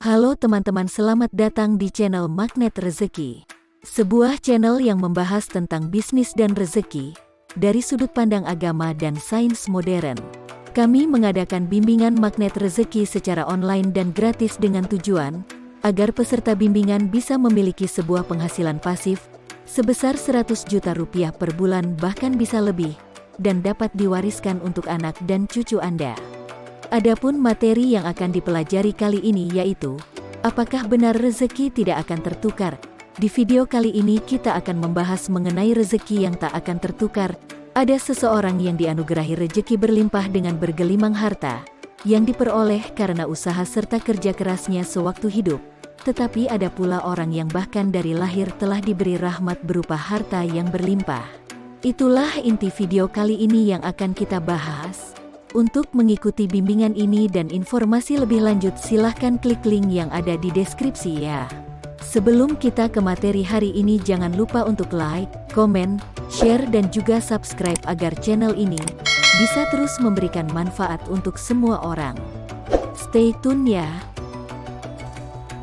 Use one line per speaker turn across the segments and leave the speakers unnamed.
Halo teman-teman, selamat datang di channel Magnet Rezeki. Sebuah channel yang membahas tentang bisnis dan rezeki dari sudut pandang agama dan sains modern. Kami mengadakan bimbingan magnet rezeki secara online dan gratis dengan tujuan agar peserta bimbingan bisa memiliki sebuah penghasilan pasif sebesar 100 juta rupiah per bulan, bahkan bisa lebih, dan dapat diwariskan untuk anak dan cucu Anda. Adapun materi yang akan dipelajari kali ini yaitu, apakah benar rezeki tidak akan tertukar? Di video kali ini kita akan membahas mengenai rezeki yang tak akan tertukar. Ada seseorang yang dianugerahi rezeki berlimpah dengan bergelimang harta, yang diperoleh karena usaha serta kerja kerasnya sewaktu hidup. Tetapi ada pula orang yang bahkan dari lahir telah diberi rahmat berupa harta yang berlimpah. Itulah inti video kali ini yang akan kita bahas. Untuk mengikuti bimbingan ini dan informasi lebih lanjut, silahkan klik link yang ada di deskripsi ya. Sebelum kita ke materi hari ini, jangan lupa untuk like, komen, share dan juga subscribe agar channel ini bisa terus memberikan manfaat untuk semua orang. Stay tune ya.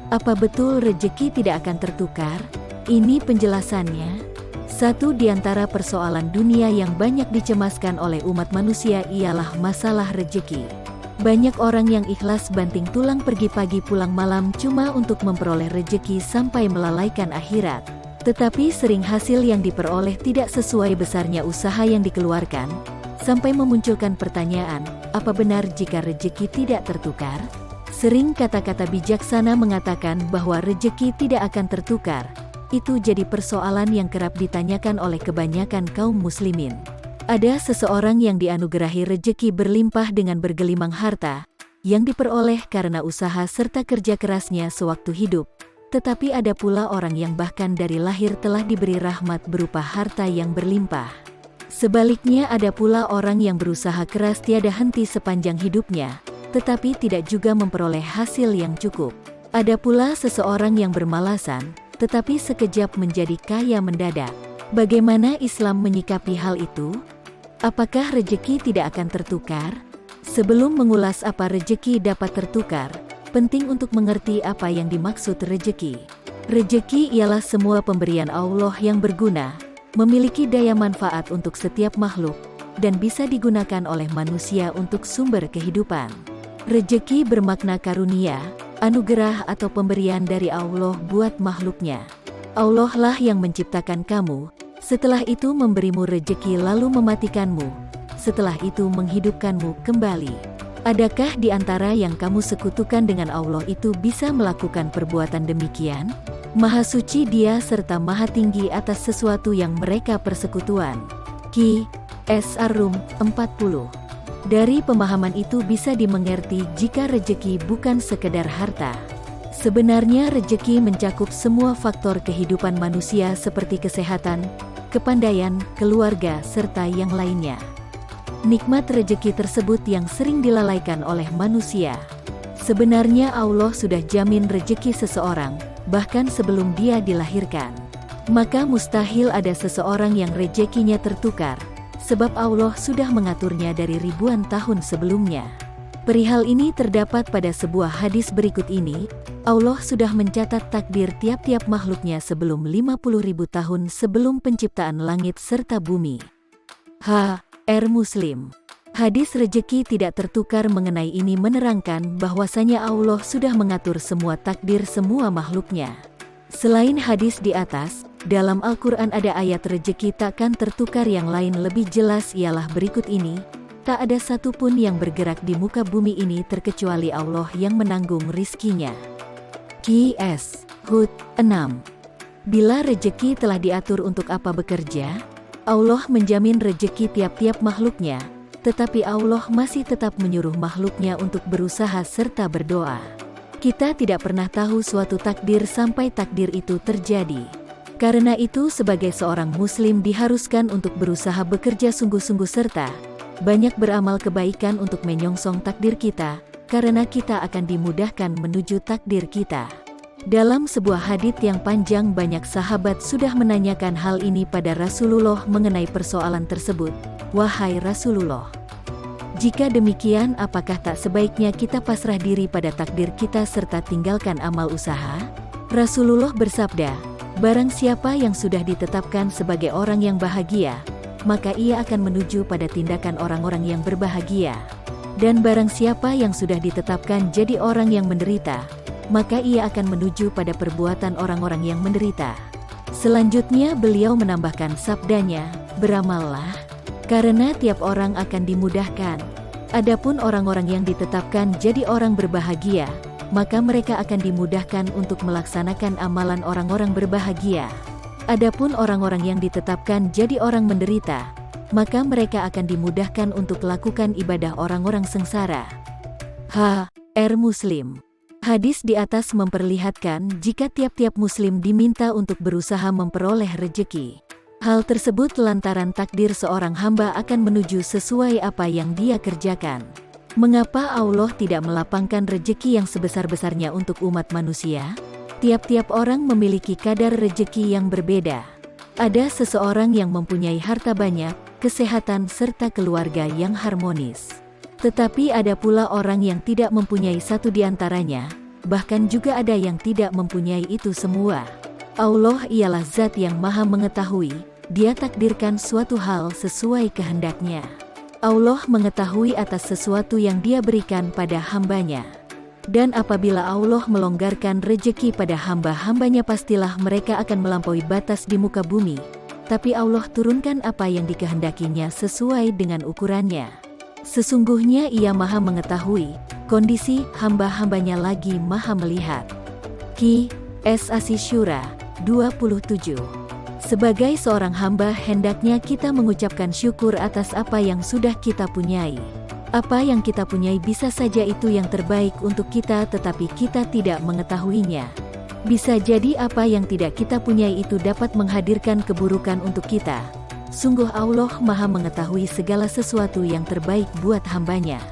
Apa betul rezeki tidak akan tertukar? Ini penjelasannya. Satu di antara persoalan dunia yang banyak dicemaskan oleh umat manusia ialah masalah rezeki. Banyak orang yang ikhlas banting tulang pergi pagi pulang malam cuma untuk memperoleh rezeki sampai melalaikan akhirat. Tetapi sering hasil yang diperoleh tidak sesuai besarnya usaha yang dikeluarkan, sampai memunculkan pertanyaan, apa benar jika rezeki tidak tertukar? Sering kata-kata bijaksana mengatakan bahwa rezeki tidak akan tertukar. Itu jadi persoalan yang kerap ditanyakan oleh kebanyakan kaum muslimin. Ada seseorang yang dianugerahi rezeki berlimpah dengan bergelimang harta, yang diperoleh karena usaha serta kerja kerasnya sewaktu hidup. Tetapi ada pula orang yang bahkan dari lahir telah diberi rahmat berupa harta yang berlimpah. Sebaliknya ada pula orang yang berusaha keras tiada henti sepanjang hidupnya, tetapi tidak juga memperoleh hasil yang cukup. Ada pula seseorang yang bermalasan, tetapi sekejap menjadi kaya mendadak. Bagaimana Islam menyikapi hal itu? Apakah rezeki tidak akan tertukar? Sebelum mengulas apa rezeki dapat tertukar, penting untuk mengerti apa yang dimaksud rezeki. Rezeki ialah semua pemberian Allah yang berguna, memiliki daya manfaat untuk setiap makhluk, dan bisa digunakan oleh manusia untuk sumber kehidupan. Rezeki bermakna karunia, anugerah atau pemberian dari Allah buat makhluknya. Allah lah yang menciptakan kamu, setelah itu memberimu rezeki lalu mematikanmu, setelah itu menghidupkanmu kembali. Adakah di antara yang kamu sekutukan dengan Allah itu bisa melakukan perbuatan demikian? Maha suci Dia serta maha tinggi atas sesuatu yang mereka persekutuan. Ki. S. Ar-Rum 40. Dari pemahaman itu bisa dimengerti jika rezeki bukan sekedar harta. Sebenarnya rezeki mencakup semua faktor kehidupan manusia seperti kesehatan, kepandaian, keluarga, serta yang lainnya. Nikmat rezeki tersebut yang sering dilalaikan oleh manusia. Sebenarnya Allah sudah jamin rezeki seseorang, bahkan sebelum dia dilahirkan. Maka mustahil ada seseorang yang rezekinya tertukar, sebab Allah sudah mengaturnya dari ribuan tahun sebelumnya. Perihal ini terdapat pada sebuah hadis berikut ini. Allah sudah mencatat takdir tiap-tiap makhluknya sebelum 50.000 tahun sebelum penciptaan langit serta bumi. H.R. Muslim. Hadis rezeki tidak tertukar mengenai ini menerangkan bahwasanya Allah sudah mengatur semua takdir semua makhluknya. Selain hadis di atas, dalam Al-Quran ada ayat rezeki takkan tertukar yang lain lebih jelas ialah berikut ini. Tak ada satupun yang bergerak di muka bumi ini terkecuali Allah yang menanggung rizkinya. Qs. Hud 6. Bila rezeki telah diatur untuk apa bekerja, Allah menjamin rezeki tiap-tiap makhluknya, tetapi Allah masih tetap menyuruh makhluknya untuk berusaha serta berdoa. Kita tidak pernah tahu suatu takdir sampai takdir itu terjadi. Karena itu sebagai seorang muslim diharuskan untuk berusaha bekerja sungguh-sungguh serta banyak beramal kebaikan untuk menyongsong takdir kita, karena kita akan dimudahkan menuju takdir kita. Dalam sebuah hadits yang panjang banyak sahabat sudah menanyakan hal ini pada Rasulullah mengenai persoalan tersebut. Wahai Rasulullah, Jika demikian, apakah tak sebaiknya kita pasrah diri pada takdir kita serta tinggalkan amal usaha? Rasulullah bersabda, barang siapa yang sudah ditetapkan sebagai orang yang bahagia, maka ia akan menuju pada tindakan orang-orang yang berbahagia. Dan barang siapa yang sudah ditetapkan jadi orang yang menderita, maka ia akan menuju pada perbuatan orang-orang yang menderita. Selanjutnya beliau menambahkan sabdanya, beramallah, karena tiap orang akan dimudahkan. Adapun orang-orang yang ditetapkan jadi orang berbahagia, maka mereka akan dimudahkan untuk melaksanakan amalan orang-orang berbahagia. Adapun orang-orang yang ditetapkan jadi orang menderita, maka mereka akan dimudahkan untuk lakukan ibadah orang-orang sengsara. H.R. Muslim. Hadis di atas memperlihatkan jika tiap-tiap muslim diminta untuk berusaha memperoleh rejeki. Hal tersebut lantaran takdir seorang hamba akan menuju sesuai apa yang dia kerjakan. Mengapa Allah tidak melapangkan rejeki yang sebesar-besarnya untuk umat manusia? Tiap-tiap orang memiliki kadar rejeki yang berbeda. Ada seseorang yang mempunyai harta banyak, kesehatan serta keluarga yang harmonis. Tetapi ada pula orang yang tidak mempunyai satu di antaranya, bahkan juga ada yang tidak mempunyai itu semua. Allah ialah zat yang maha mengetahui, Dia takdirkan suatu hal sesuai kehendaknya. Allah mengetahui atas sesuatu yang Dia berikan pada hambanya. Dan apabila Allah melonggarkan rejeki pada hamba-hambanya, pastilah mereka akan melampaui batas di muka bumi. Tapi Allah turunkan apa yang dikehendakinya sesuai dengan ukurannya. Sesungguhnya Ia maha mengetahui kondisi hamba-hambanya lagi maha melihat. Qs Asy-Syura 27. Sebagai seorang hamba hendaknya kita mengucapkan syukur atas apa yang sudah kita punyai. Apa yang kita punyai bisa saja itu yang terbaik untuk kita, tetapi kita tidak mengetahuinya. Bisa jadi apa yang tidak kita punyai itu dapat menghadirkan keburukan untuk kita. Sungguh Allah maha mengetahui segala sesuatu yang terbaik buat hambanya.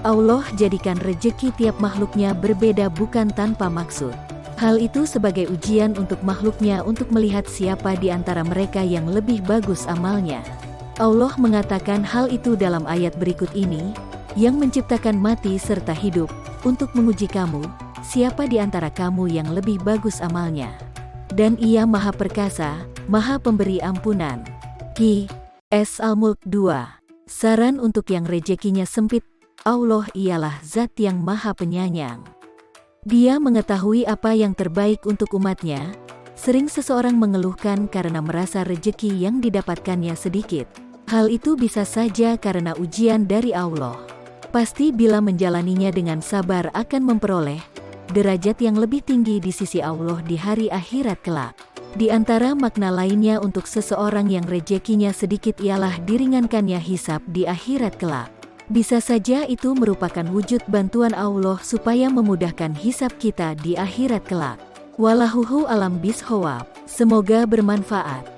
Allah jadikan rejeki tiap makhluknya berbeda bukan tanpa maksud. Hal itu sebagai ujian untuk makhluknya untuk melihat siapa di antara mereka yang lebih bagus amalnya. Allah mengatakan hal itu dalam ayat berikut ini, yang menciptakan mati serta hidup, untuk menguji kamu, siapa di antara kamu yang lebih bagus amalnya. Dan Ia maha perkasa, maha pemberi ampunan. Qs Al-Mulk 2. Saran untuk yang rezekinya sempit, Allah ialah zat yang maha penyayang. Dia mengetahui apa yang terbaik untuk umatnya. Sering seseorang mengeluhkan karena merasa rejeki yang didapatkannya sedikit. Hal itu bisa saja karena ujian dari Allah. Pasti bila menjalaninya dengan sabar akan memperoleh derajat yang lebih tinggi di sisi Allah di hari akhirat kelak. Di antara makna lainnya untuk seseorang yang rezekinya sedikit ialah diringankannya hisab di akhirat kelak. Bisa saja itu merupakan wujud bantuan Allah supaya memudahkan hisab kita di akhirat kelak. Wallahu a'lam bishawab. Semoga bermanfaat.